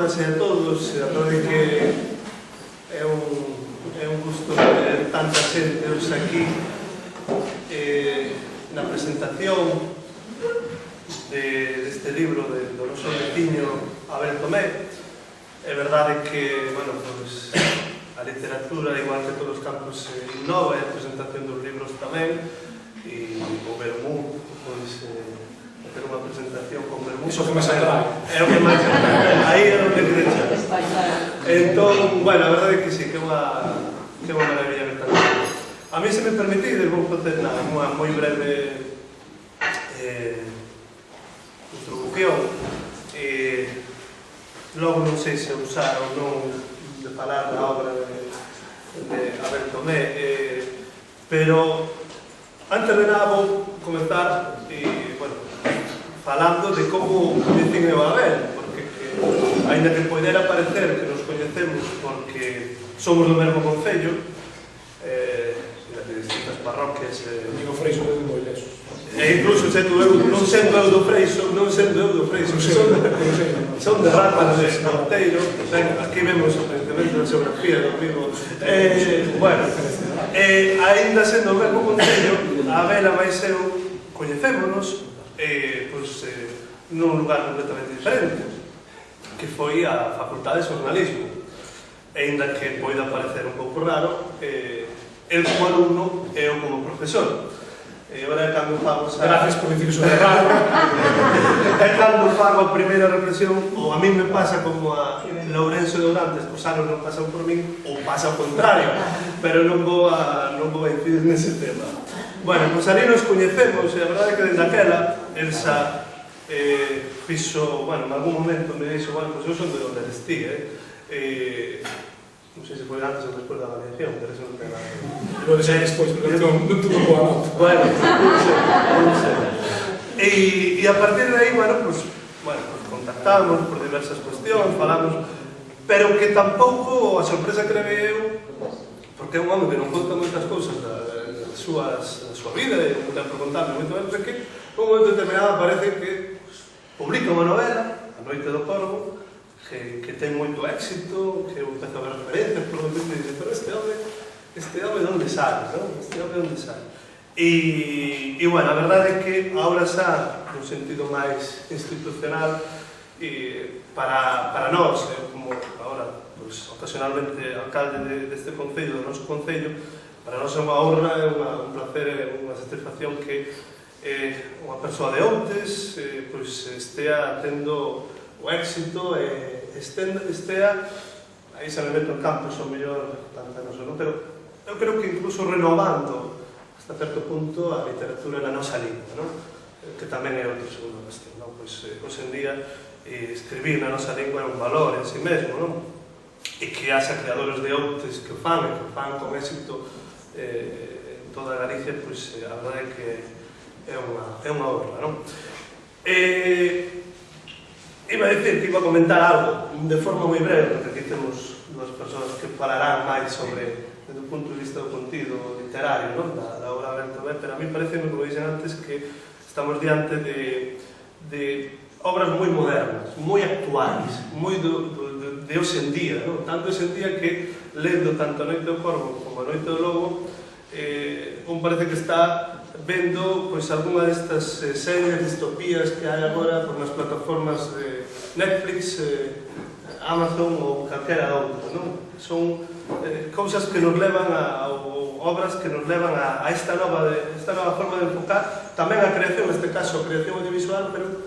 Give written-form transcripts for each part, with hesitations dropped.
todas e a todos. A verdade que é un gusto ver tanta xente hoxe aquí na presentación deste libro do noso veciño Abel Tomé. É verdade que, bueno, pues, a literatura, igual que todos os campos, innova, a presentación dos libros tamén, e o Bermú, pois, ter unha presentación con Bermú. Iso que máis atrai. É o que máis atrai. Aí é o que quería echar. Entón, bueno, a verdade é que sí, que é unha maravilla ver tanto. A mí, se me permitides, vou facer unha moi breve introducción. Logo non sei se usar ou non de falar da obra de Abel Tomé, pero antes de nada vou comenzar bueno, falando de como define o Abel, porque ainda que poidera parecer que nos coñecemos porque somos do mesmo concello, de distintas parroquias, Digo Freixo de Boilesos. E incluso non sendo eu do Freixo, son de Ratas de Monteiro. Aquí vemos o principalmente da xeografía do vivo. Bueno, ainda sendo o mesmo concello, a Abela máis eu coñecémonos nun lugar completamente diferente, que foi a Facultade de Xornalismo. E ainda que poida parecer un pouco raro, el como alumno e eu como profesor. E agora é cando fago Gracias por dicir iso de raro. É cando fago a primeira reflexión, ou a mí me pasa como a Lourenço de Ourantes, os anos non pasan por min, ou pasa ao contrario, pero non vou a incidir nese tema. Bueno, pois ali nos coñecemos, e a verdade é que desde aquela, Elsa fixo, bueno, en algún momento me dixo, bueno, pois eu son de onde eres ti, non sei se foi antes ou despois da avaliación, pero eso non ten nada. Lo desei despois, porque non tuvo boa nota. Bueno, non sei. E a partir de aí, bueno, pues contactamos por diversas cuestións, falamos, pero que tampouco a sorpresa que levei eu, porque é un home que non conta moitas cousas da súa vida, e non ten por contarme moito menos, é que un momento determinado parece que publica unha novela, A noite do corvo, que ten moito éxito, que eu empezo a ver referencias, por lo menos, e dice, pero este home onde sale, non? Este home onde sale. E, bueno, a verdade é que agora xa, no sentido máis institucional, para nós, como agora, ocasionalmente alcalde deste concello, do noso concello, para nós é unha honra, é un placer, é unha satisfacción que unha persoa de Outes estea tendo o éxito e estea, aí se me meto en campos o mellor pantanoso, non? Pero eu creo que incluso renovando hasta certo punto a literatura na nosa lingua, non? Que tamén é outra segunda cuestión, non? Pois, hoxe en día, escribir na nosa lingua é un valor en si mesmo, non? E que haxa creadores de Outes que o fan con éxito en toda Galicia, pois a verdade é que é unha honra, non? Iba a dicir que iba a comentar algo de forma moi breve, porque aquí temos dúas persoas que falarán máis sobre, desde o punto de vista do contido literario, non? Da obra de Abel Tomé, pero a mí parece, como dixen antes, que estamos diante de obras moi modernas, moi actuais, moi de hoxe en día, non? Tanto hoxe en día que, lendo tanto A noite do corvo como A noite do lobo, un parece que está vendo algunha destas series, distopías que hai agora por nas plataformas de Netflix, Amazon ou calquera outra, non? Son cousas que nos levan ou obras que nos levan a esta nova forma de enfocar tamén a creación, neste caso a creación audiovisual, pero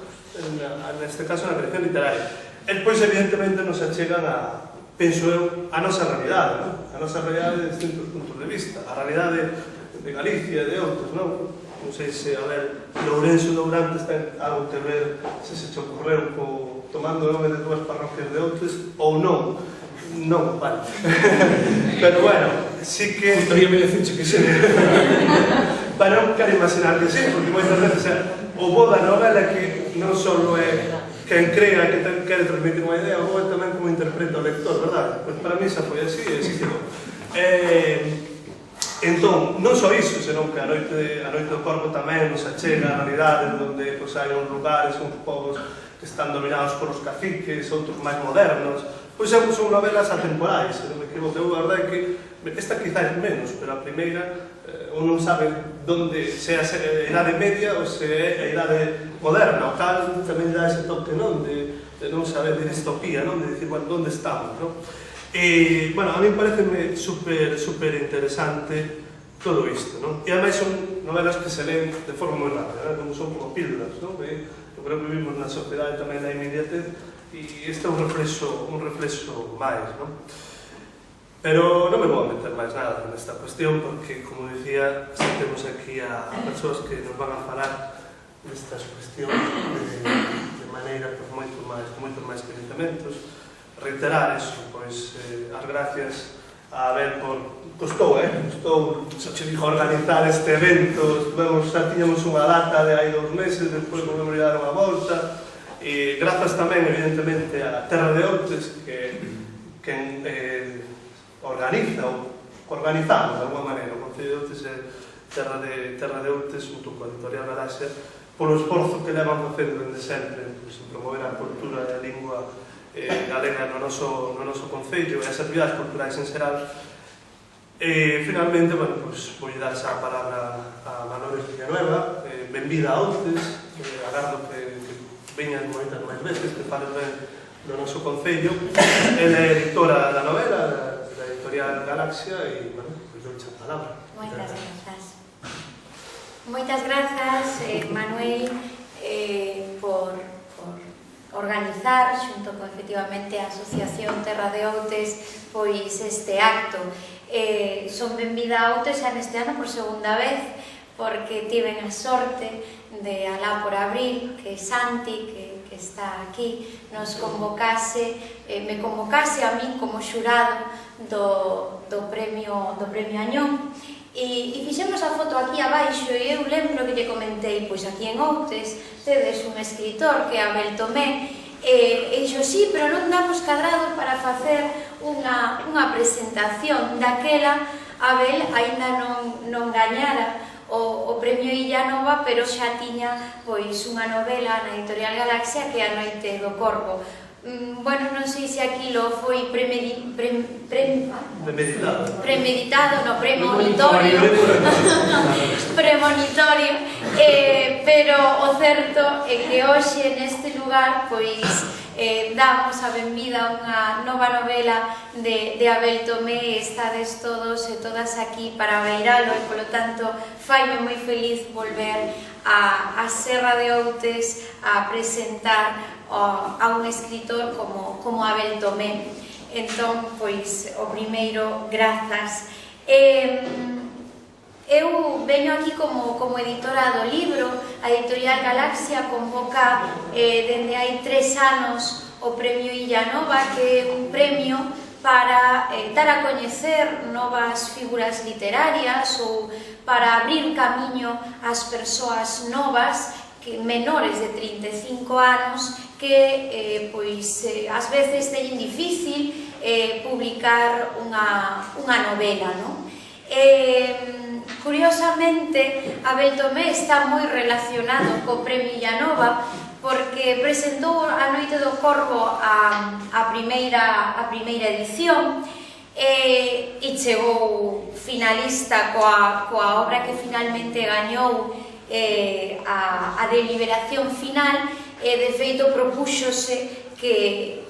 neste caso a creación literaria. E pois evidentemente nos achegan penso eu, a nosa realidade, non? A nosa realidade de distintos puntos de vista, a realidade de Galicia, de outros, non? Non sei se, a ver, Lourenço de Ourantes ten algo que ver, se te ocorreu tomando o nome de dúas parroquias de Outes, ou non. Non, vale. Pero, bueno, sí que... Gustaríame decirche que sí. Bueno, non quero imaginar que sí, porque moitas veces o bo da novela que non só é quen crea que quere transmitir unha idea, o bo é tamén como interpreta o lector, verdade? Pois para mí xa foi así, e así quedou. Entón, non só iso, senón que a noite do corvo tamén nos achega a realidade onde hai uns lugares, uns povos que están dominados por os caciques, outros máis modernos, pois son novelas atemporais, se non me equivoco. A verdade é que esta quizás menos, pero a primeira un non sabe onde, se é a idade media ou se é a idade moderna, o cal tamén dá ese toque, non, de non saber, de distopía, non, de dicir, bueno, onde estamos, non? E, bueno, a mí pareceme super interesante todo isto, non? E ademais son novelas que se leen de forma moi rápida, non? Como son como píldoras, non? Eu creo que vivimos na sociedade tamén da inmediatez e este é un reflexo máis, non? Pero non me vou a meter máis nada nesta cuestión porque, como dicía, temos aquí a persoas que nos van a falar destas cuestións de maneira con moitos máis coñecementos. Reiterar eso, pois, as gracias a Abel por... Costou organizar este evento. Xa tiñamos unha data de hai 2 meses, despois volvemos a dar unha volta. E grazas tamén, evidentemente, a Terra de Outes, que organiza, ou organizamos de alguma maneira, o Concello de Outes é Terra de Outes, junto coa Editorial Galaxia, polo esforzo que levan facendo desde sempre en promover a cultura e a lingua galega no noso Concello e as actividades culturais en xeral. E, finalmente, bueno, pois, vou dar xa a palabra a Manolés Villanueva. Benvida a Outes, agardo que veñan moitas máis veces, que falen ben do noso Concello. Ela é editora da novela, da Editorial Galaxia, e, bueno, pois dou xa a palabra. Moitas grazas. Moitas grazas, Manuel, por organizar, xunto con, efectivamente, a Asociación Terra de Outes, pois este acto. Son benvida a Outes xa neste ano por segunda vez, porque tiven a sorte de alá por abril que Santi, que está aquí, nos convocase, me convocase a mí como xurado do premio Añón. E fixemos a foto aquí abaixo e eu lembro que lle comentei, pois aquí en Outes tedes un escritor que é Abel Tomé, e dixo, sí, pero non damos cadrado para facer unha presentación. Daquela, Abel aínda non gañara o premio Illanova, pero xa tiña pois unha novela na Editorial Galaxia que é A Noite do Corvo. Bueno, non sei se aquilo foi premonitorio, pero o certo é que hoxe neste lugar pois damos a benvida a unha nova novela de Abel Tomé. Estades todos e todas aquí para beiralo e, polo tanto, faime moi feliz volver a Serra de Outes a presentar a un escritor como Abel Tomé. Entón, pois, o primeiro, grazas. Eu veño aquí como editora do libro. A Editorial Galaxia convoca dende hai 3 anos o premio Illanova, que é un premio para dar a coñecer novas figuras literarias ou para abrir camiño ás persoas novas, menores de 35 anos, que pois ás veces teñen difícil publicar unha novela, non? Curiosamente, Abel Tomé está moi relacionado co premio Illanova, porque presentou A Noite do Corvo a primeira edición e chegou finalista coa obra que finalmente gañou a deliberación final, e de feito propúxose que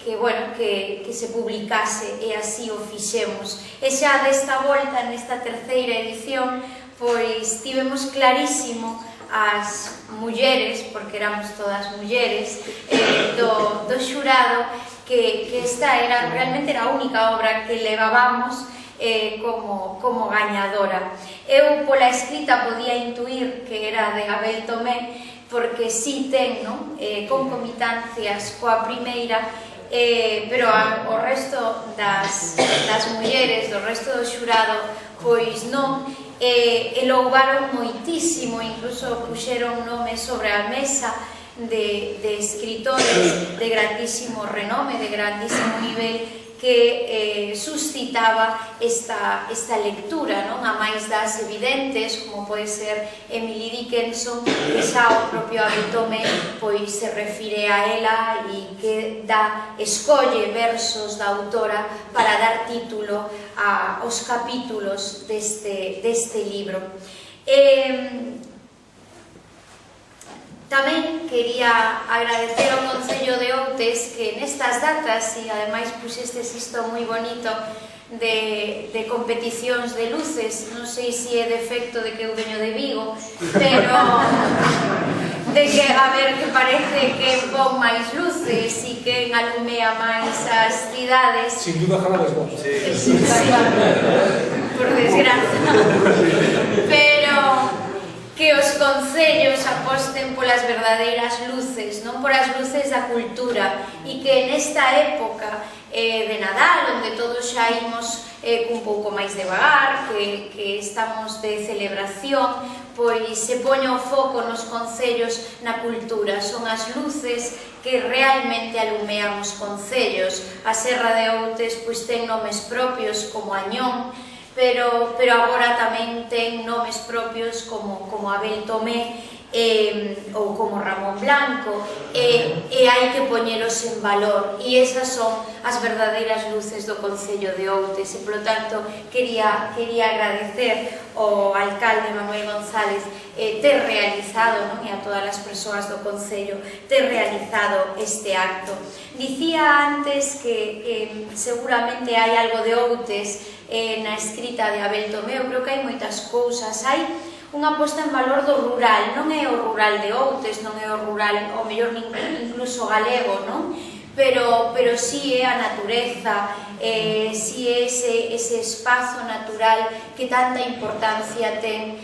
se publicase, e así o fixemos. E xa desta volta, nesta terceira edición, pois tivemos clarísimo as mulleres, porque éramos todas mulleres, do xurado, que esta realmente era a única obra que levábamos como gañadora. Eu, pola escrita, podía intuir que era de Abel Tomé, porque si ten concomitancias coa primeira, pero o resto das mulleres, do resto do xurado, pois non, e louvaron moitísimo, incluso puxeron nomes sobre a mesa de escritores de grandísimo renome, de grandísimo nivel, que suscitaba esta lectura, non? A máis das evidentes, como pode ser Emily Dickinson, que xa o propio Abel Tomé pois se refire a ela e que escolle versos da autora para dar título aos capítulos deste libro. Tamén quería agradecer ao Concello de Outes que nestas datas, e ademais puxestes isto moi bonito de competicións de luces, non sei se é defecto de que eu veño de Vigo, pero de que, a ver, que parece que pon máis luces e que alumea máis as cidades. Sin duda ganades vos. Sí, por desgracia. Pero que os concellos aposten polas verdadeiras luces, non por as luces da cultura, e que nesta época de Nadal, onde todos xa imos cun pouco máis devagar, que estamos de celebración, pois se poña o foco nos concellos na cultura. Son as luces que realmente alumean os concellos. A Serra de Outes pois ten nomes propios como Añón, pero agora tamén ten nomes propios como Abel Tomé ou como Ramón Blanco, e hai que poñelos en valor, e esas son as verdadeiras luces do Concello de Outes. E, polo tanto, quería agradecer ao alcalde Manuel González ter realizado, non? E a todas as persoas do Concello ter realizado este acto. Dicía antes que seguramente hai algo de Outes na escrita de Abel Tomé. Eu creo que hai moitas cousas. Hai unha posta en valor do rural, non é o rural de Outes, non é o rural, o mellor incluso galego, non? Pero sí é a natureza, sí é ese espazo natural que tanta importancia ten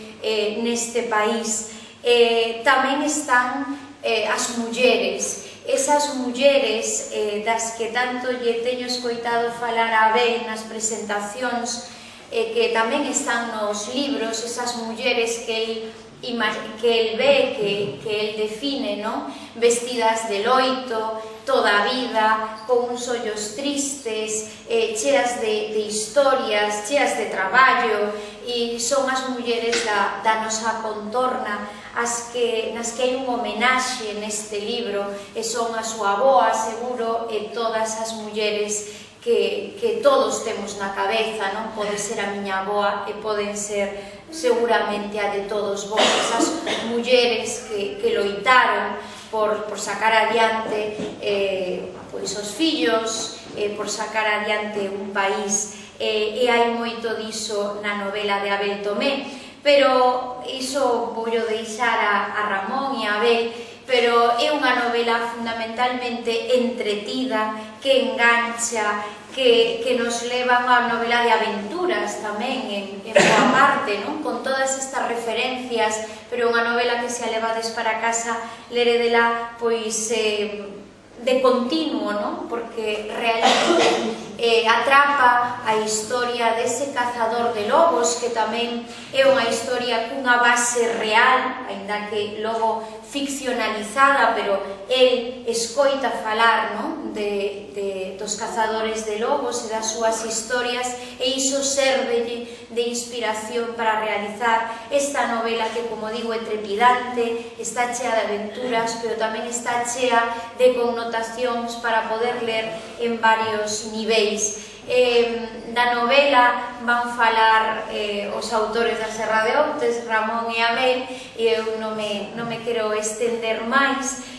neste país. Tamén están as mulleres, esas mulleres das que tanto lle teño escoitado falar a Abel nas presentacións, que tamén están nos libros, esas mulleres que el ve, que el define, non? Vestidas de loito, toda a vida, con uns ollos tristes, cheas de historias, cheas de traballo, e son as mulleres da nosa contorna nas que hai un homenaxe neste libro, e son a súa avoa, seguro, e todas as mulleres que todos temos na cabeza, non? Pode ser a miña avoa e poden ser seguramente a de todos vos, esas mulleres que loitaron por sacar adiante pois os fillos, por sacar adiante un país, e hai moito diso na novela de Abel Tomé. Pero iso voulo deixar a Ramón e a Abel, pero é unha novela fundamentalmente entretida, que engancha, que nos leva a unha novela de aventuras tamén, en boa parte, non? Con todas estas referencias, pero unha novela que se a levades para casa, leredela pois de continuo, non? Porque realmente atrapa a historia dese cazador de lobos, que tamén é unha historia cunha base real, aínda que logo ficcionalizada, pero el escoita falar, non? Dos cazadores de lobos e das súas historias, e iso servelle de inspiración para realizar esta novela que, como digo, é trepidante, está chea de aventuras, pero tamén está chea de connotacións para poder ler en varios niveis. Da novela van falar os autores da Serra de Outes, Ramón e Abel, e eu non me quero estender máis,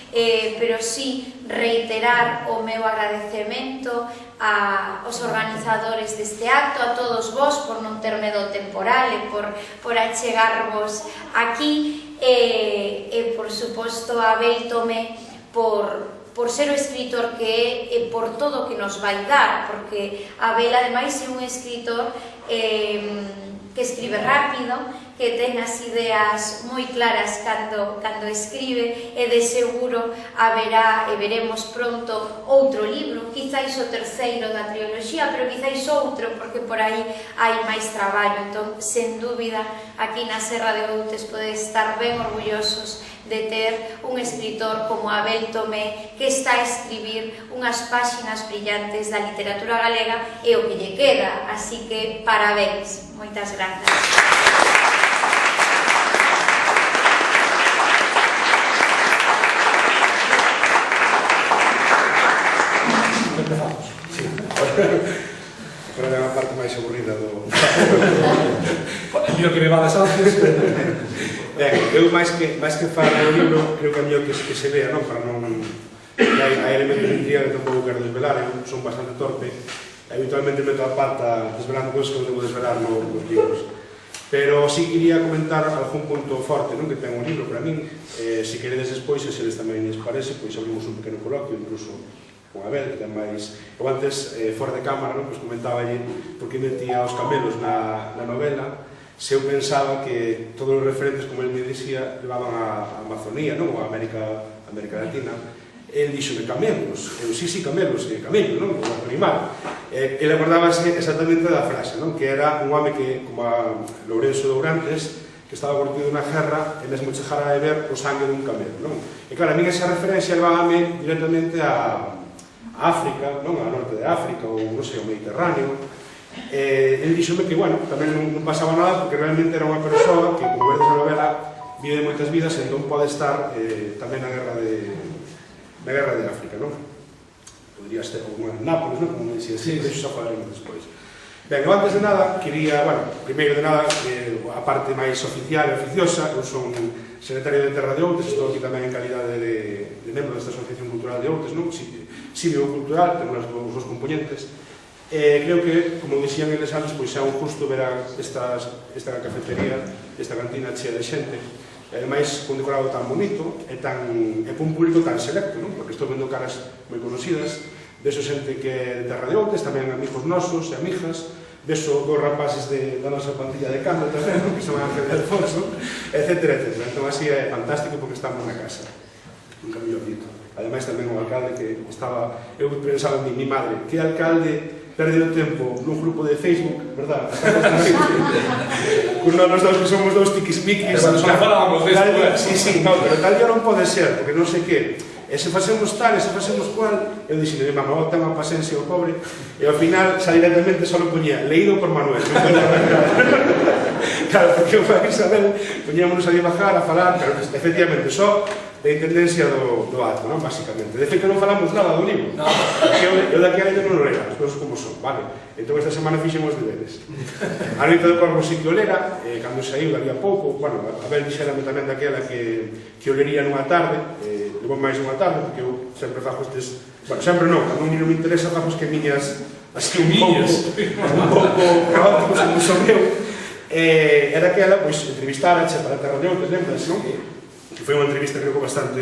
pero sí reiterar o meu agradecemento aos organizadores deste acto, a todos vos por non ter medo temporal e por achegarvos aquí, e por suposto a Abel Tomé por ser o escritor que é e por todo o que nos vai dar, porque Abel ademais é un escritor que escribe rápido, que ten as ideas moi claras cando escribe, e de seguro haberá e veremos pronto outro libro, quizáis o terceiro da triloxía, pero quizáis outro, porque por aí hai máis traballo. Entón, sen dúbida, aquí na Serra de Outes podedes estar ben orgullosos de ter un escritor como Abel Tomé que está a escribir unhas páxinas brillantes da literatura galega e o que lle queda, así que parabéns, moitas grazas. Empezamos. Sí. Agora é a parte máis aburrida do... Mellor que me vades antes. Ben, eu máis que falar do libro, creo que é mellor que se vea, non? Para non... Hai elementos de intriga que tampouco quero desvelar, eu son bastante torpe. Habitualmente meto a pata desvelando cousas que non debo desvelar nos libros. Pero sí quería comentar algún punto forte, non? Que ten o libro para min. Se queredes despois, se eles tamén lles parece, pois abrimos un pequeno coloquio, incluso con Abel, que ten máis... Eu antes, fora de cámara, non? Pois comentaba-lle porque metía os camelos na novela. Se eu pensaba que todos os referentes, como ele me dicía, levaban a Amazonía, non? A América Latina. El dixo de camelos. Eu, sí, camelos, camello, non? O animal. Ele acordábase exactamente da frase, non? Que era un home que, como a Lourenço de Ourantes, que estaba curtido na guerra, e mesmo chegara a ver o sangue dun camelo, non? E claro, a mí esa referencia levábame directamente a África, non? A norte de África, ou, non sei, o Mediterráneo. Ele díxome que, bueno, tamén non pasaba nada porque realmente era unha persoa que, como vedes na novela, vive moitas vidas e entón pode estar tamén na guerra de África, non? Podría estar como en Nápoles, non? Como dicía, sí, de iso xa falaremos despois. Ben, eu antes de nada, quería, bueno, primeiro de nada, a parte máis oficial e oficiosa, eu son secretario de Terra de Outes, estou aquí tamén en calidade de membro desta Asociación Cultural de Outes, non? Cívio Cultural, temos os dos componentes. Creo que, como dixían eles antes, pois é un justo ver esta cafetería, esta cantina chea de xente, e ademais con decorado tan bonito e con un público tan selecto, non? Porque estou vendo caras moi conocidas, veso xente que é de Terra de Outes, tamén amigos nosos e amigas, veso dos rapaces da nosa plantilla de cambio tamén, que son Ángel de Alfonso, etcétera. Entón así é fantástico porque estamos na casa, nunca mellor dito. Ademais tamén o alcalde que estaba, eu pensaba en mi madre, que alcalde perde o tempo nun grupo de Facebook, verdad? Con nós dous que somos dous tiquismiquis. Só falábamos despois. Sí, no, pero tal día non pode ser, porque non sei que. E se facemos tal, e se facemos cual, eu dixo, mamá, ten unha pasencia o pobre, e ao final, xa directamente só poñía leído por Manuel. Claro, porque o Isabel poñíamos a bajar, a falar, pero efectivamente, só da intendencia do acto, non? Basicamente. De feito, non falamos nada do libro. Porque eu daqui a año non o lera, as cousas como son, vale? Entón, esta semana fixemos deberes. A Noite do Corvo sí que o lera, cando saiu, daría pouco, bueno, a Abel dixérame tamén daquela que o lería nunha tarde, levou máis unha tarde, porque eu sempre fajo estes... Bueno, sempre non, cando un libro me interesa, fajo que miñas así un pouco caóticos como son eu. E daquela, pois, entrevistarache para a Terra de Outes, lembras, non? Que foi unha entrevista, creo que bastante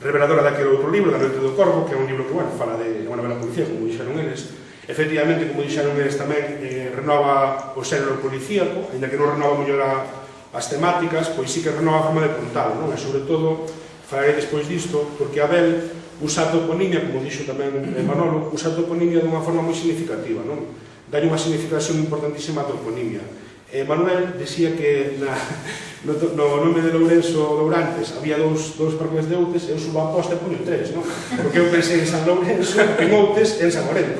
reveladora daquele outro libro, da Noite do Corvo, que é un libro que, bueno, fala de unha novela policía, como dixeron eles. Efectivamente, como dixeron eles tamén, renova o xénero policíaco, ainda que non renova mellor as temáticas, pois sí que renova a forma de contalo, non? E, sobre todo, falarei despois disto, porque Abel usa a toponimia, como dixo tamén Manolo, usa a toponimia dunha forma moi significativa, non? Dalle unha significación importantísima a toponimia. Manuel dicía que no nome de Lourenço de Ourantes había dous parques de Outes e eu subo a posta e poño 3, non? Porque eu pensei en San Lourenço, en Outes e en San Moreno.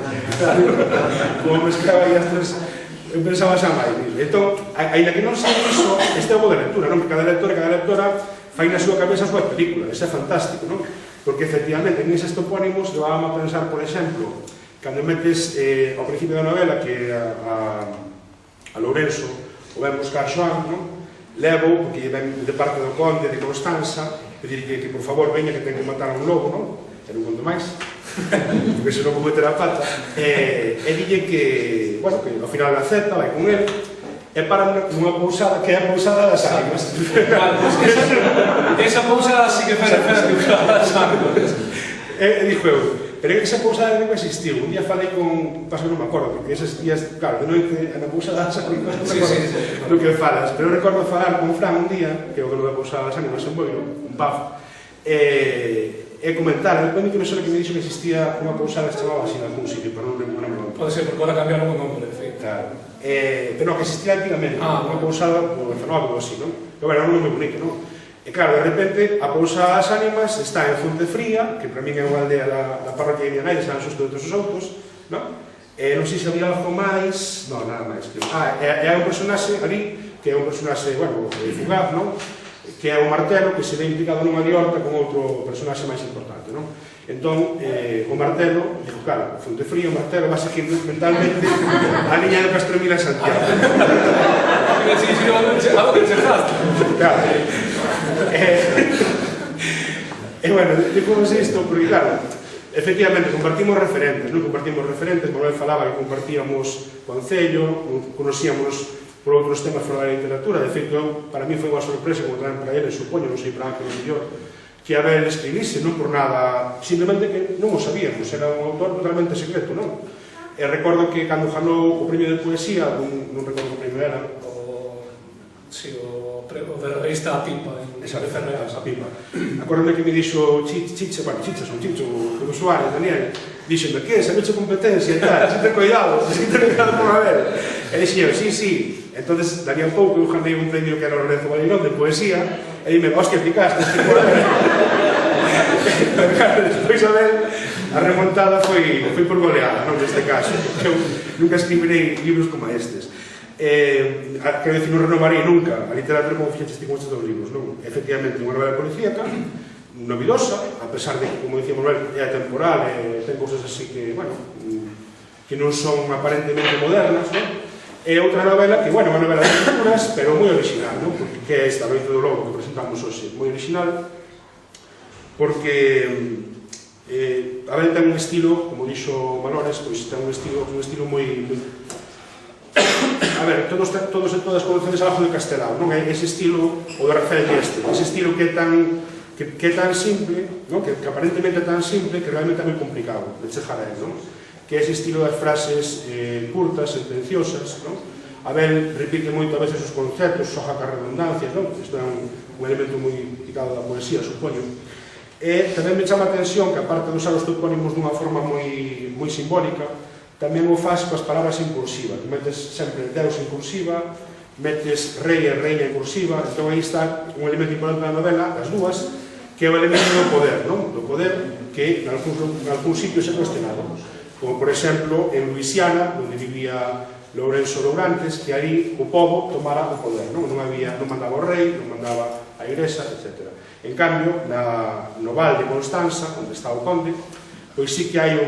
Como mezclaba aí as tres, eu pensaba xa máis. Entón, ainda que non sei iso, este é o bo de lectura, non? Que cada lectora fai na súa cabeza a súa película, ese é fantástico, non? Porque, efectivamente, en eses topónimos levábamos a pensar, por exemplo, cando metes ao principio da novela que a Lourenço o ven buscar Xoán, non? Levo, porque ven de parte do conde de Constanza, pedirlle que por favor veña que ten que matar a un lobo, non? E non conto máis, porque se non vou meter a pata. E dille que, bueno, que ao final acepta, vai con ele, e para nunha pousada que é a pousada das ánimas. Esa pousada sí que fai referencia a das ánimas. E dixo eu, pero esa pousada non existiu. Un día falei con... Paso non me acordo, porque eses días, claro, de noite, na pousada das ánimas non me acordo do que falas. Pero recordo falar con Fran un día, que é o que non da pousada das ánimas en Boiro, un pub, e comentar, depende que me sole que me dixo que existía unha pousada que se chamaba así en algún sitio, pero non me lembro. Pode ser, porque ahora cambiaron o nome, de feito. Claro. Pero non, que existía antigamente, unha pousada do 19 ou así, non? Pero bueno, non é moi bonito, non? E claro, de repente, a Pousa das Ánimas está en Fontefría, que para min é unha aldea da parroquia de Mianais, San Xusto de todos os outros, non? Non sei se había algo máis... Non, nada máis. É un personaxe ali, que é un personaxe, bueno, fugaz, non? Que é o Martelo, que se ve implicado nunha liorta con outro personaxe máis importante, non? Entón, o Martelo, digo, claro, Fontefría, o Martelo, va seguindo mentalmente a liña do Castromil a Santiago. Sí, algo que chegaste. Claro. E bueno, digo isto porque, claro, efectivamente, compartimos referentes, non? Compartimos referentes, Manuel falaba que compartíamos concello, conocíamos por outros temas fora da literatura. De feito, para mí foi unha sorpresa, como tamén para ele, supoño, non sei para que o mellor, que Abel escribise, non por nada, simplemente que non o sabíamos, era un autor totalmente secreto, non? E recordo que cando ganou o premio de poesía, non recordo o premio era, o de revista A Pipa. A Pipa. Acórdame que me dixo Chicha, o Suárez, Daniel, díxeme, que, sabeche competencia e tal, xente cuidado por Abel. E dixen, sí. Entonces, daría un pouco, eu ganei un premio que era o Lorenzo Valirón de poesía, e dime, hostia, picaste, por Abel. Despois Abel, a remontada foi por goleada, non neste caso, eu nunca escribirei libros como estes. Quero dicir, non renovarei nunca a literatura como fixeches con estes dos libros, non? Efectivamente, unha novela policíaca, novidosa, a pesar de que, como dicía Manuel, é atemporal, ten cousas así que, bueno, que non son aparentemente modernas, non? É outra novela que, bueno, é unha novela de aventuras, pero moi original, non? Porque que é esta Noite do Lobo que presentamos hoxe, moi original, porque Abel ten un estilo, como dixo Manores, pois ten un estilo moi... A ver, todos e todas conocedes algo de Castelao, non? É ese estilo, o de Rafael Dieste, ese estilo que é tan simple, non? Que aparentemente é tan simple que realmente é moi complicado de chegar a él, non? Que é ese estilo das frases curtas, sentenciosas, non? Abel repite moito a veces os conceptos, soja ca redundancias, non? Isto é un elemento moi picado da poesía, supoño. E tamén me chama a atención que, aparte de usar os topónimos dunha forma moi simbólica, tamén o faz coas palabras en cursiva, que metes sempre Deus en cursiva, metes rei e reina en cursiva, entón aí está un elemento importante da novela, as dúas, que é o elemento do poder, non? Do poder que en algún sitio se cuestionado, como por exemplo en Luisiana, onde vivía Lourenço Lourantes, que aí o povo tomara o poder, non mandaba o rei, non mandaba a igrexa, etc. En cambio, no Val de Constanza, onde está o conde, pois sí que hai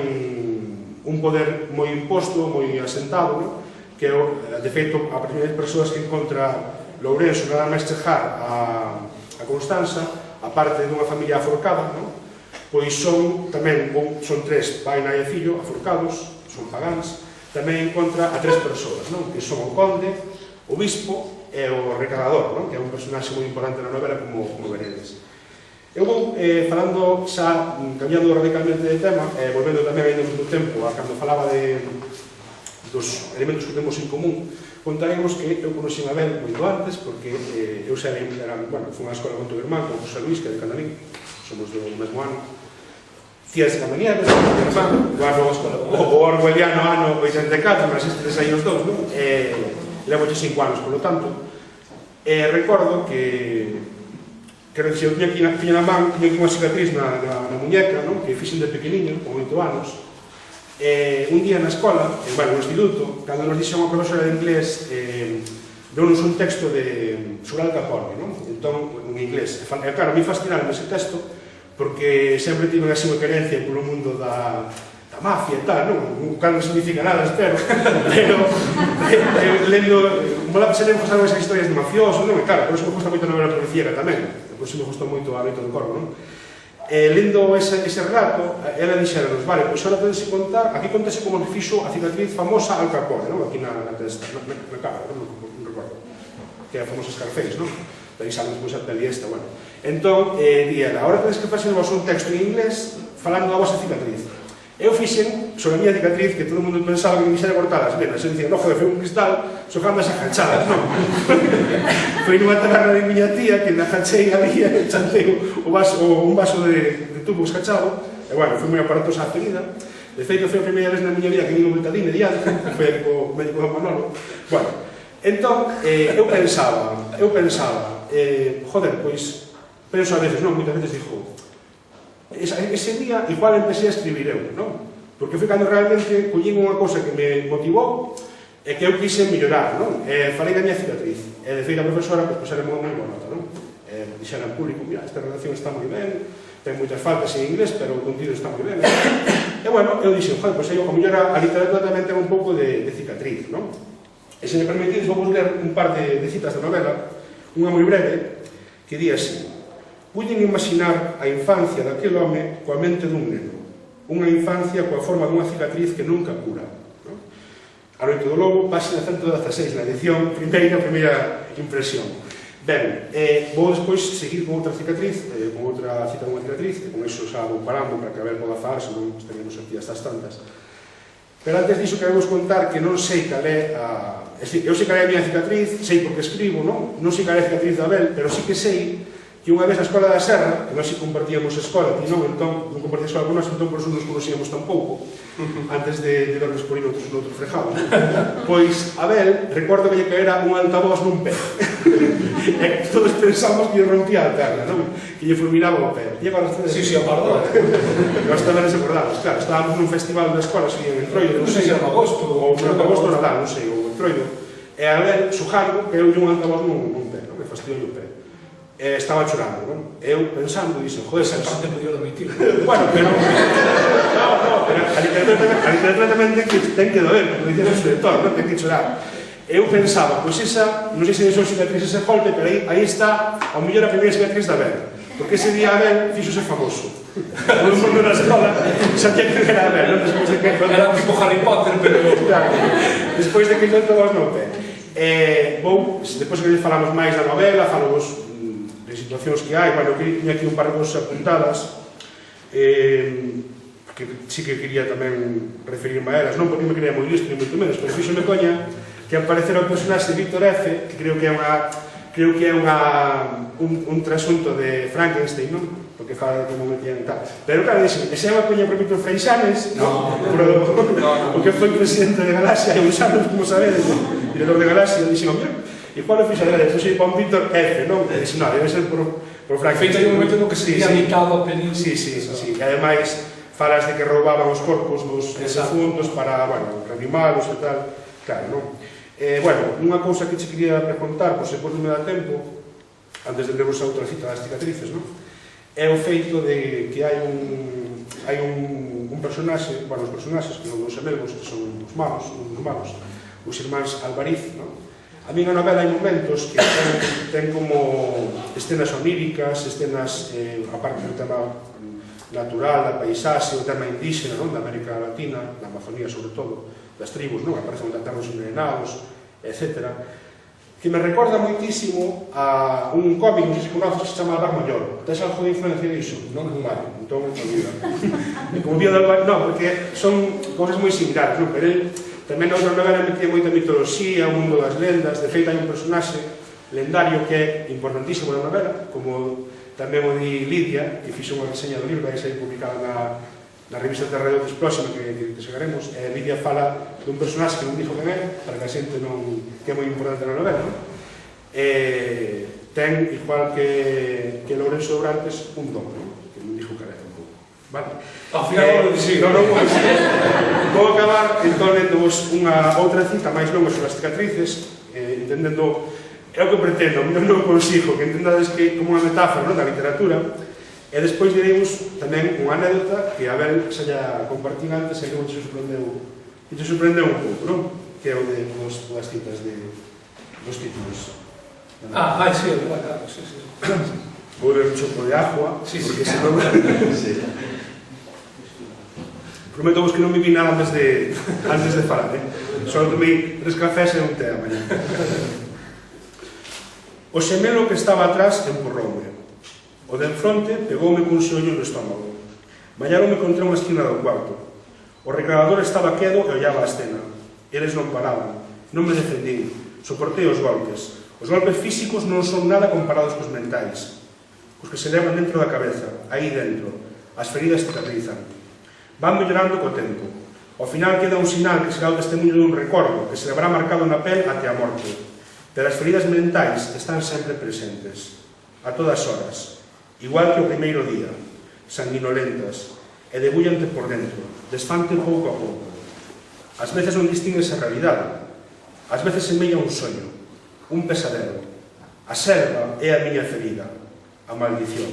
un poder moi imposto, moi asentado, non? Que, de feito, a primeira persoas que encontra Lourenço nada máis chegar a Constanza, a parte dunha familia aforcada, non? Pois son tres, pai, nai e fillo, aforcados, son pagáns, tamén encontra a tres persoas, non? Que son o conde, o bispo e o recadador, non? Que é un personaxe moi importante na novela, como veredes. Eu vou falando xa, cambiando radicalmente de tema, volvendo tamén ainda moito tempo a cando falaba dos elementos que temos en común, contaremos que eu conocí a Abel moito antes, porque eu xa fui a escola con tu irmán, con José Luis, que é de Canalín, somos do mesmo ano, Cías de Camanieres, o orwelliano ano 84, mas estes aí os dous, non? Levo 5 anos, polo tanto, recordo que quero dicir, eu tiña na man, tiña unha cicatriz na muñeca, non? Que fixen de pequeniño, con 8 anos. Un día na escola, no instituto, cando nos dixen unha profesora de inglés, deu-nos un texto sobre Al Capone, non? Entón, en inglés. E claro, a mí fascinarme ese texto, porque sempre tive así unha querencia polo mundo da mafia e tal, non? Cando non significa nada, espero. Pero, lendo, mola se lemos algo esas historias de mafioso, non? E claro, por eso me gusta moito a novela policíaca tamén. Por eso me gustou moito a Noite do Corvo, non? Lendo ese relato, ela dixéranos, vale, pois ahora tense contar, aquí contase como fixo a cicatriz famosa Al Capone, non? Aquí na testa, na cara, non recordo. Que é a famosa Scarface, non? Daí salen despois a peli esta, bueno. Entón, di ela, ahora tenes que facernos un texto en inglés falando da vosa cicatriz. Eu fixen sobre a miña cicatriz, que todo o mundo pensaba que me quixera cortar as venas. Eu dicía, no, joder, foi un cristal xogando as acachadas, non? Foi nunha taberna de miña tía que na cachei ali e chantei un vaso de tubo escachado. E, bueno, foi moi aparatosa a ferida. De feito, foi a primeira vez na miña vida que vin un betadín mediante, que foi aquí co médico do Manolo. Bueno, entón, eu pensaba, joder, pois, penso a veces, non, moitas veces digo, ese día igual empecé a escribir eu, non? Porque foi cando realmente collín unha cousa que me motivou e que eu quise mellorar, non? Falei da miña cicatriz, e de feita a profesora pues, era moi boa nota, non? Dixera en público, mira, esta redacción está moi ben, ten moitas faltas en inglés, pero o contido está moi ben. E bueno, eu dixen, joder, pois eu, a mellor a literatura tamén ten un pouco de cicatriz, non? E se me permitís, vou ler un par de citas da novela, unha moi breve, que di así: puiden imaginar a infancia daquele home coa mente dun neno, unha infancia coa forma dunha cicatriz que nunca cura. A Noite do Lobo, página 116, na edición primeira impresión. Ben, vou despois seguir con outra cicatriz, con outra cita dunha cicatriz, e con iso xa vou parando para que a ver poda falar, senón estaríamos aquí hasta as tantas. Pero antes diso queremos contar que non sei cal é a... Eu sei cal é a miña cicatriz, sei porque escribo, non sei cal é a cicatriz da Abel, pero sí que sei que unha vez na Escola da Serra, que nós si compartíamos escola, e non compartíamos escola con nós, entón por eso nos conocíamos tan pouco, antes de vernos por ir noutro fregado. Pois, Abel, recordo que lle caera un altavoz nun pé. E todos pensamos que lle rompía a perna, non? Que lle fulminaba o pé. E agora ustedes... Sí, a pardón. Nós tamén nos acordamos, claro, estábamos nun festival da escola, así en Entroido, non sei se era agosto ou agosto Nadal, non sei, ou Entroido. E Abel, sujando, caeu un altavoz nun pé, non? Que fastidiou o pé. Estaba chorando, non? Eu pensando, dixen, joder, esa parte me dio de mentir. Bueno, pero... No, pero a literatura tamén ten que doer, como dicía o escritor, non? Ten que chorar. Eu pensaba, pois esa, non sei se deixou cicatriz ese golpe, pero aí está, ao mellor a primeira cicatriz da Abel. Porque ese día Abel fixose famoso. Todo o mundo na escola sabía que era Abel, non? Despois de que... Era tipo Harry Potter, pero... Claro, despois de que non todos no pé. Depois que falamos máis da novela, falamos de situacións que hai, bueno, que tiña aquí un par de cosas apuntadas, que sí que quería tamén referirme a elas, non porque me quería moi listo, ni moito menos, pero fixo me coña que aparecera o personaxe de Víctor F, que creo que é un trasunto de Frankenstein, non? Porque fala de como metían e tal. Pero claro, ese é unha coña por Víctor Freixanes, o que foi presidente de Galaxia e uns anos, como sabedes, director de Galaxia, dixen, mira, e qual o fixo de Galaxia? Fixo para un Víctor F, non? E dixen, non, debe ser por Frankenstein. Feito hai un momento no que se había habitado a península. Sí, e ademais falas de que roubaban os corpos dos defuntos para, bueno, reanimalos e tal, claro, non? Bueno, unha cousa que che quería preguntar, pois depois non me dá tempo, antes de lervos a outra cita das cicatrices, non? É o feito de que hai un personaxe, bueno, os personaxes que non os semelgos, que son os malos, os irmáns Alvariz, non? A mí na novela hai momentos que ten como escenas oníricas, escenas, aparte do tema natural, da paisaxe, o tema indígena, non? Da América Latina, da Amazonía sobre todo, das tribus, non? Aparecen ternos envenenados, etc. Que me recorda moitísimo a un cómic, non sei se conoces, que se chama Alvar Molloro. Tens algo de influencia disso? Non? Vale, entón, olvida. Como vía do Alvar, non, porque son cousas moi similares, non? Pero ele tamén na outra novela metía moita mitoloxía, o mundo das lendas. De feito, hai un personaxe lendario que é importantísimo na novela, como tamén o di Lidia, que fixo unha reseña do libro, vai ser publicada na revista Terredotes próxima que chegaremos. Lidia fala dun personaxe que non dixo quen é, para que a xente non... que é moi importante na novela, non? Ten, igual que Lourenço Dobrantes, un don, non? Que non dixo quen é tampouco. Vale? Ao final, sí. Non, vou acabar, entón, lendovos unha outra cita máis longa sobre as cicatrices, entendendo... É o que pretendo, non consigo, que entendades que como unha metáfora, non, da literatura. E despois diremos tamén unha anécdota que a Abel xa ya compartín antes e que te sorprendeu un pouco, non? Que é o de as citas dos títulos. Sí, é verdad, claro, sí. Vou ler un chopo de agua, porque senón... Prometo vos que non me vi nada antes de falar, Só tomei 3 cafés e un té a mañá. O xemelo que estaba atrás empurroume. O de enfronte pegoume cun xeollo no estómago. Mañáronme contra unha esquina do cuarto. O recreador estaba quedo e ollaba a escena. Eles non paraban. Non me defendín. Soportei os golpes. Os golpes físicos non son nada comparados cos mentais. Os que se levan dentro da cabeza, aí dentro. As feridas cicatrizan. Van mellorando co tempo. Ao final queda un sinal que será o testemunho dun recordo que se habrá marcado na pel até a morte. Pero as feridas mentais están sempre presentes, a todas horas. igual que o primeiro día, sanguinolentas, e debullante por dentro, desfante pouco a pouco. Ás veces non distingues a realidade, ás veces semella un soño, un pesadelo. A selva é a miña ferida, a maldición.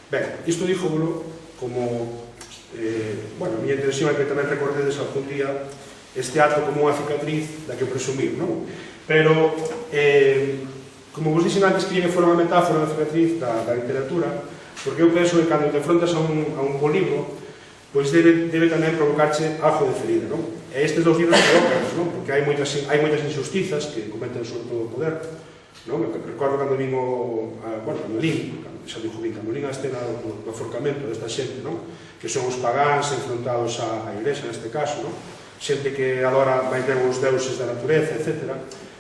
Ben, isto díjovolo como... bueno, a miña intención é que tamén recordedes algún día este acto como unha cicatriz da que presumir, non? Pero, como vos dixen antes, que fora unha metáfora da cicatriz da literatura, porque eu penso que cando te enfrontas a un bo libro, pois debe tamén provocarche algo de ferida, non? E estes dous libros provocanos, non? Porque hai moitas injustizas que cometen sobre todo o poder, non? Recordo cando vin cando lín, xa digo bien, cando lín a escena do aforcamento desta xente, non? Que son os pagáns enfrontados á igrexa, neste caso, non? Xente que adora máis ben os deuses da natureza, etc.,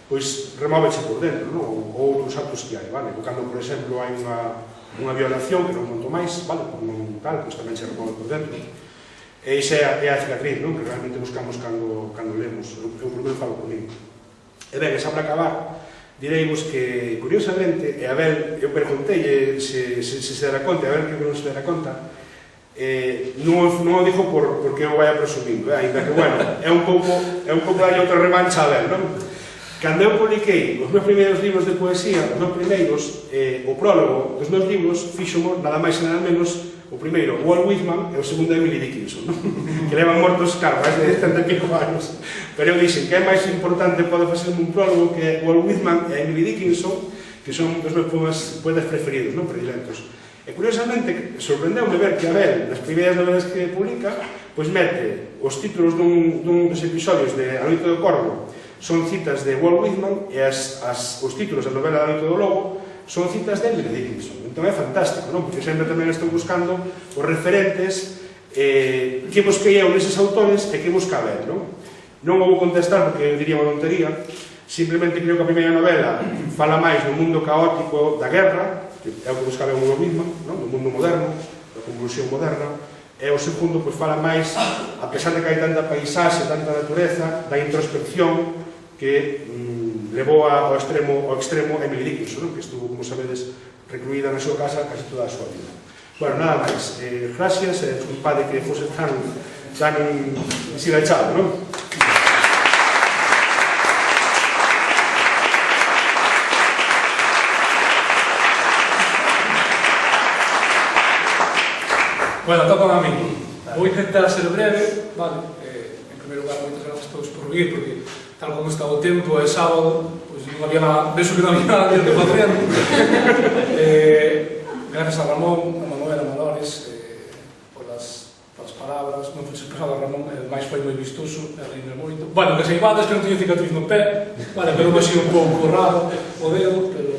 pois remóveche por dentro, non? Ou outros actos que hai, vale? Cando, por exemplo, hai unha violación, que non conto máis, vale? Por non tal, pois tamén se remove por dentro. E ixa é a cicatriz, non? Que realmente buscamos cando lemos. Eu primeiro falo por mí. E ben, xa para acabar, direivos que, curiosamente, e a ver, eu preguntei se dará conta, a ver que non se dará conta, non o dixo porque eu vai a presumindo, ainda que, bueno, é un pouco darlle outra revancha a ver, non? Cando eu publiquei os meus primeiros libros de poesía, os meus primeiros, o prólogo dos meus libros, fíxomo nada máis e nada menos o primeiro, Walt Whitman, e o segundo, Emily Dickinson, non? Que levan mortos, claro, máis de 70 e pico anos. Pero eu dixen que é máis importante pode facer un prólogo que Walt Whitman e Emily Dickinson, que son os meus poetas preferidos, non? Predilectos. E curiosamente, sorprendeu-me ver que Abel, nas primeiras novelas que publica, pois mete os títulos dun dos episodios de A noite do Corvo son citas de Walt Whitman e os títulos da novela da Noite do Lobo son citas de Emily Dickinson. Entón é fantástico, non? Porque sempre tamén estou buscando os referentes que busquei eu neses autores e que busca Abel, non? Non vou contestar porque eu diría unha tontería, simplemente creo que a primeira novela fala máis do mundo caótico da guerra, que é o que buscaba o Walt Whitman, do mundo moderno, da convulsión moderna, e o segundo fala máis, a pesar de que hai tanta paisaxe, tanta natureza, da introspección que levou ao extremo Emily Dickinson, que estuvo, como sabedes, recluída na súa casa casi toda a súa vida. Bueno, nada máis. Gracias, e desculpade que fose tan desilachado, non? Bueno, toca a mí. Vou intentar ser breve, vale? En primeiro lugar, moitas gracias a todos por vir, porque tal como está o tempo, é sábado, pois non había nada, vexo que non había nada que facendo. Gracias a Ramón, a Manuel, a Malores, polas palabras, non foi pesado a Ramón, máis foi moi vistoso, e reíme moito. Bueno, que se ibades que non teño cicatriz no pé, vale, pero non sei un pouco raro o dedo, pero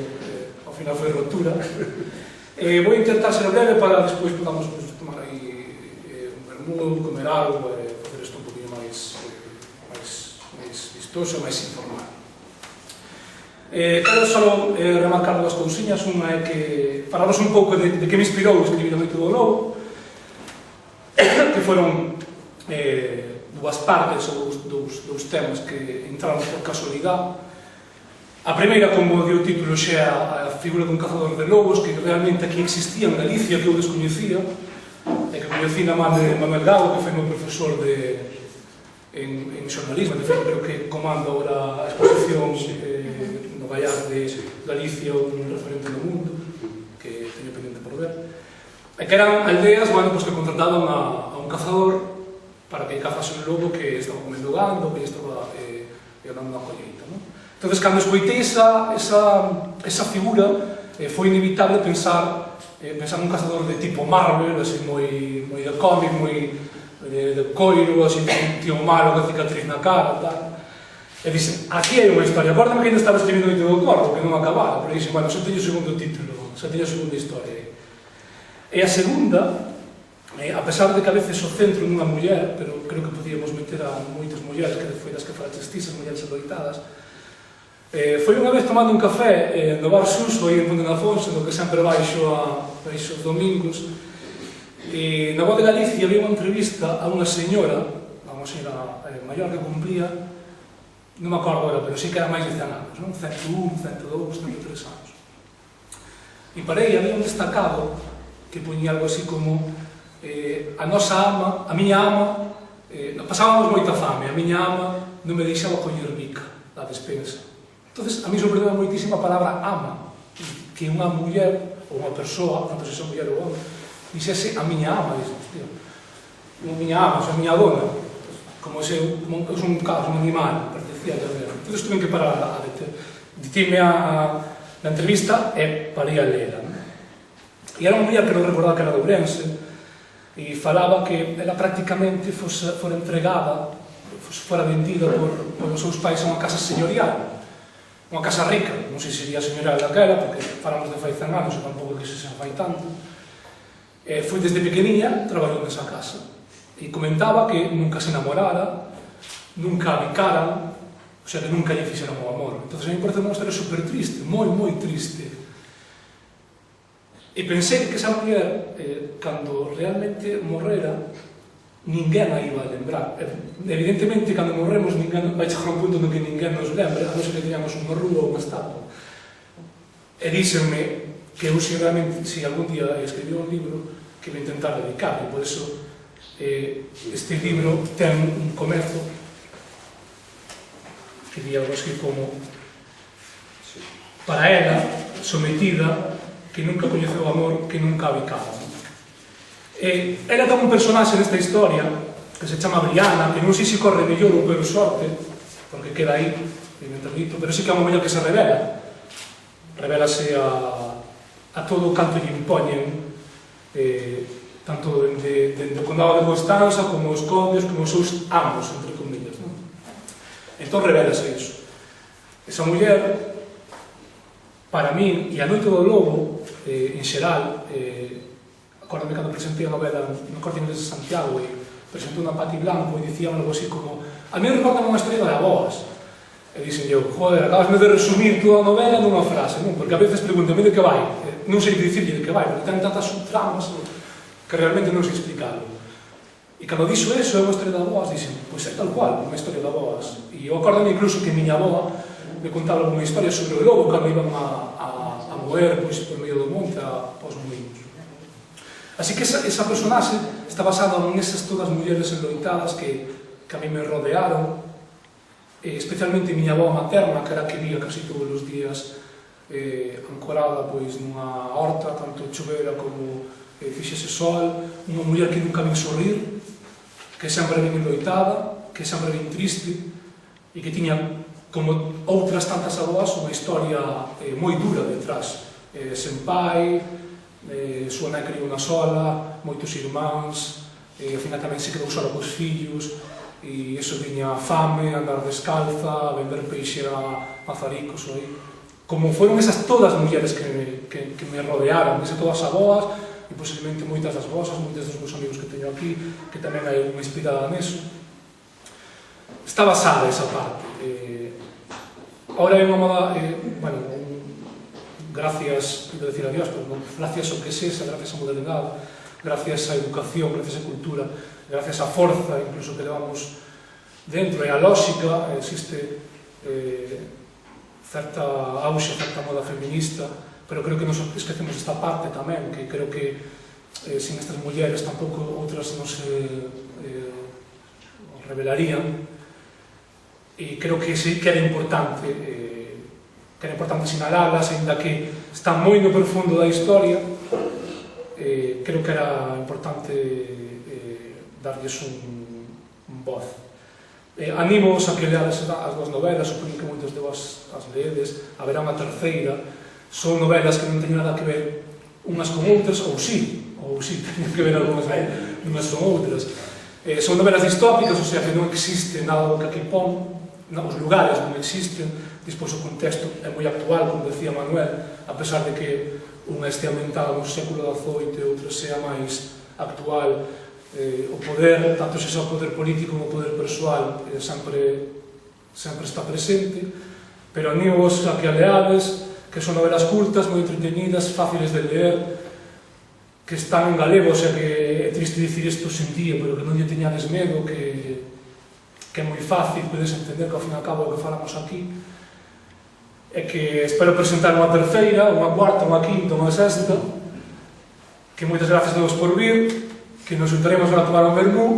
ao final foi rotura. Vou intentar ser breve para despois podamos tomar aí un vermú, comer algo e facer isto un poquinho máis vistoso, máis informal. Quero só remarcar dúas cousiñas. Unha é que falamos un pouco de que me inspirou escribir A noite do lobo, que foron dúas partes ou dous temas que entraron por casualidade. A primeira, como dio o título, xa a figura dun cazador de lobos, que realmente aquí existía en Galicia, que eu descoñecía, e que coñecí na man de Manuel Gago, que foi meu profesor en xornalismo, de feito, creo que comanda agora a exposición no Gallar de Galicia, un referente no mundo, que teño pendiente por ver. E que eran aldeas, bueno, pues, que contrataban a un cazador para que cazase un lobo que estaba comendo gando, que estaba dando unha colleita, non? Entón, cando escoitei esa figura, foi inevitable pensar nun cazador de tipo Marvel, así moi de cómic, moi de coiro, así un tío malo, con cicatriz na cara, tal. E dixen, aquí hai unha historia. Acórdame que ainda estaba escribindo o Noite do Corvo, que non acabara, pero dixen, bueno, xa teño o segundo título, xa teño a segunda historia. E a segunda, a pesar de que a veces o centro nunha muller, pero creo que podíamos meter a moitas mulleres, que foi das que falaches ti, as mulleres adoitadas, foi unha vez tomando un café no Bar Suso, aí en Ponte de Alfonso, no que sempre baixo os domingos, e na Voz de Galicia había unha entrevista a unha señora maior que cumplía, non me acordo agora, pero sí que era máis de 100 anos, 101, 102, 103 anos. E parei, había un destacado que poñía algo así como a nosa ama, a miña ama, pasábamos moita fame, a miña ama non me deixaba coñer mica da despensa. Entonces, a mí sorprendeu moitísimo a palabra ama, que unha muller, ou unha persoa, non sei se é muller ou home, dixese a miña ama, hostia, a miña ama, a miña dona, como se é un caso, un animal, pertencía a ler. Entonces, tuve que parar a ditime a entrevista e parei a ler. E era unha muller que non recordaba que era de Ourense, e falaba que ela prácticamente fora entregada, fora vendida por os seus pais a unha casa señorial, unha casa rica, non sei se sería señorial daquela, porque falamos de fai 100 anos e tampouco que se fai tanto. Foi desde pequeniña, traballou nesa casa, e comentaba que nunca se enamorara, nunca bicara, o sea, que nunca lle fixeran o amor. Entón, a mí me parece unha historia super triste, moi, moi triste. E pensei que esa muller, cando realmente morrera, ninguén a iba a lembrar. Evidentemente, cando morremos, vai chegar un punto no que ninguén nos lembre, a non ser que teñamos unha rúa ou unha estatua. E díxenme que eu, seguramente, se algún día escribir un libro, que me intentar dedicar, e por eso este libro ten un comezo que di algo así como para ela, sometida, que nunca coñeceu o amor, que nunca a bicaba. Ela ten un personaxe nesta historia que se chama Briana, que non sei se corre mellor ou peor sorte, porque queda aí, pero sí que é unha muller que se revela. Revelase a todo o canto lle impoñen, tanto dende o condado de Constanza, como os condes, como os seus amos, entre comillas. Entón revelase iso. Esa muller, para min, e a Noite do Lobo, en xeral, acórdame cando presentei a novela no Corte Inglés de Santiago e presentou unha Pati Blanco e dicía algo así como a mí recordan unha historia de aboas e dixen eu, joder, acabasme de resumir toda a novela nunha frase, non? Porque a veces pregúntame de que vai, non sei dicirlle de que vai, porque ten tantas subtramas que realmente non sei explicarlo. E cando dixo eso, é unha historia de aboas, dixen, pois é tal cual, unha historia de aboas. E eu acórdame incluso que miña aboa me contaba unha historia sobre o lobo cando iban a moer pois, por medio do monte aos moinhos. Así que esa personaxe está basada nesas todas mulleres enloitadas que a mí me rodearon, especialmente miña avó materna, que era que vía casi todos os días ancorada pois, nunha horta, tanto chovera como fixese sol, unha muller que nunca vin sorrir, que sempre vin enloitada, que sempre vin triste, e que tiña, como outras tantas avós, unha historia moi dura detrás. Sen pai, súa nai criou unha sola, moitos irmáns, ao final tamén se quedou sola cos fillos, e iso viña fame, andar descalza, vender peixe a mazaricos, como foron esas todas as mulleres que me rodearon, esas todas as aboas, e posiblemente moitas das vosas, moitos dos meus amigos que teño aquí, que tamén hai unha inspirada neso. Está basada esa parte. Ahora é unha moda, bueno, gracias, quiero decir adiós, pero non, gracias ao que sexa, gracias á modernidade, gracias á educación, gracias á cultura, gracias á forza, incluso que levamos dentro, e á lógica, existe certa auxe, certa moda feminista, pero creo que nos esquecemos esta parte tamén, que creo que sin estas mulleres tampouco outras non se revelarían, e creo que sí que era importante sinalalas, ainda que están moi no profundo da historia, creo que era importante darlles un voz. Animo-vos a que leades as duas novelas, supoño que moitos de vos as leedes, haberá unha terceira. Son novelas que non teñen nada que ver unhas con outras, ou sí, teñen que ver algunhas unhas con outras. Son novelas distópicas, o sea que non existe nada do que aquí pon, os lugares non existen, despois o contexto é moi actual, como decía Manuel, a pesar de que unha estea ambientada no século XVIII e outra sea máis actual, o poder, tanto se xa o poder político como o poder persoal, sempre está presente, pero animo-vos a que a leades, que son novelas cultas, moi entretenidas, fáciles de leer, que están en galego, o sea que é triste dicir isto sen día, pero que non lle teñades medo, que é moi fácil, podes entender que ao fin e ao cabo é o que falamos aquí, e que espero presentar unha terceira, unha cuarta, unha quinta, unha sexta, que moitas gracias a todos por vir, que nos juntaremos para tomar un vermú,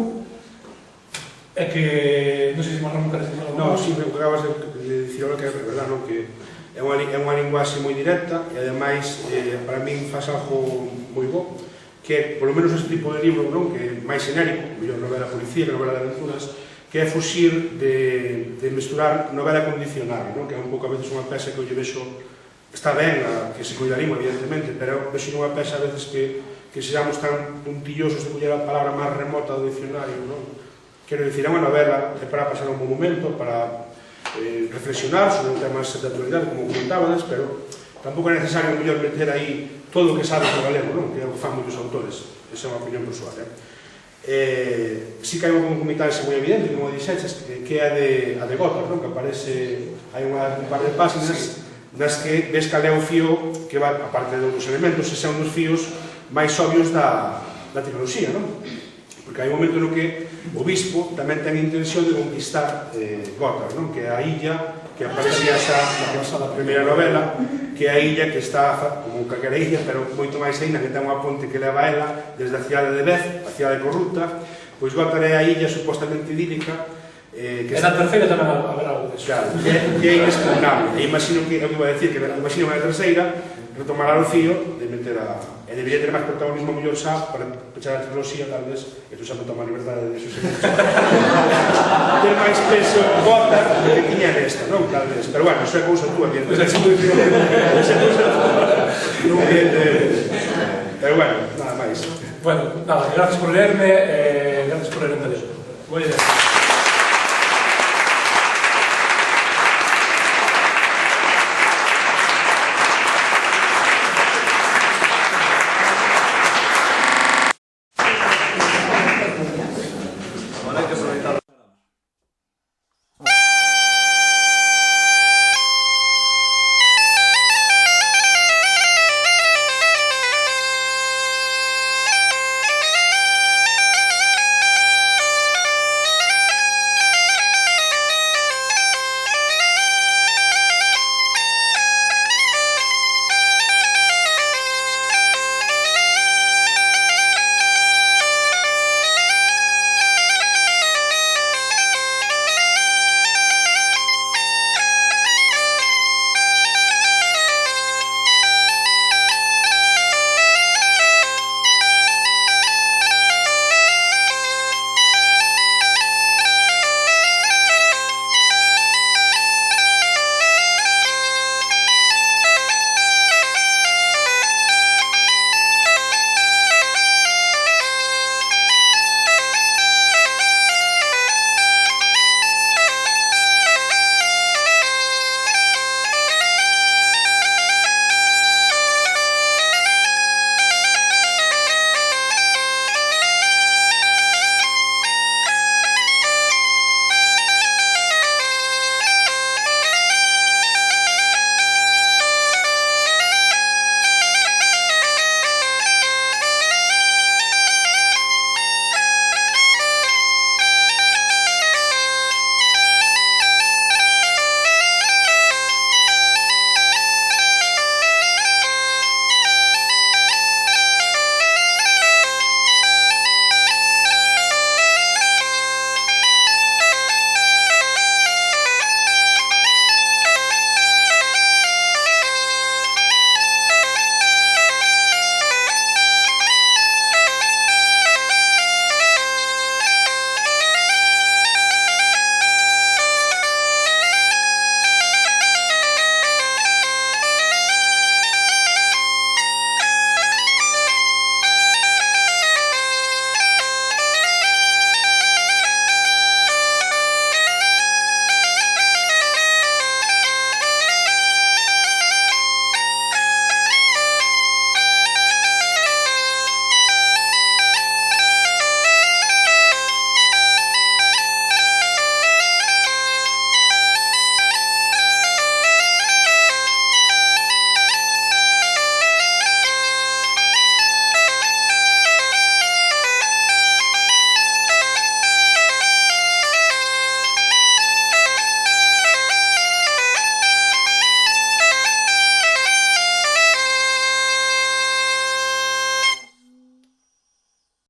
e que non sei se máis non queres dicir algo. No, si, o que acabas de dicir ahora que é verdad, non? Que é unha linguaxe moi directa e ademais para min faz algo moi bo, que é, polo menos este tipo de libro, non? Que é máis xenérico, mellor novela policía, novela de aventuras, que é fuxir de mesturar novela con dicionario, non? Que é un pouco a veces unha peça que eu lle vexo, está ben, que se cuidarín, evidentemente, pero vexo unha peça a veces que sexamos tan puntillosos de coller a palabra máis remota do dicionario, non? Quero dicir, é unha novela é para pasar un bom momento, para reflexionar sobre temas de actualidade, como comentábades, pero tampouco é necesario mellor meter aí todo o que sabes do galego, non? Que é o que fan moitos autores, esa é unha opinión persoal, si que hai unha concomitanza moi evidente, como dixeches, que é a de Gothard, non? Que aparece, hai un par de páxinas nas que ves cal é o fío que va, aparte de outros elementos, ese é un dos fíos máis obvios da tecnoloxía, non? Porque hai un momento no que o bispo tamén ten a intención de conquistar Gothard, non? Que é a illa que aparecía xa na primeira novela, que é a illa que está como calquera illa, pero moito máis aínda, que ten unha ponte que leva a ela desde a cidade de Beth, a cidade corrupta. Pois Gothard é a illa supostamente idílica, e na terceira tamén haberá algo disso. Claro, que é inexpugnable. E imagino que, eu iba a decir, que imagino que na terceira retomará o fío de meter a... E debería ter máis protagonismo mellor xa para pechar a triloxía, tal vez, e tú xa non toma a liberdade de eso se ter máis peso Gothard que tiña nesta, non? Tal vez. Pero bueno, iso é cousa túa, evidentemente. Pero bueno, nada máis. Bueno, nada, gracias por leerme, gracias por leerme. Moi ben.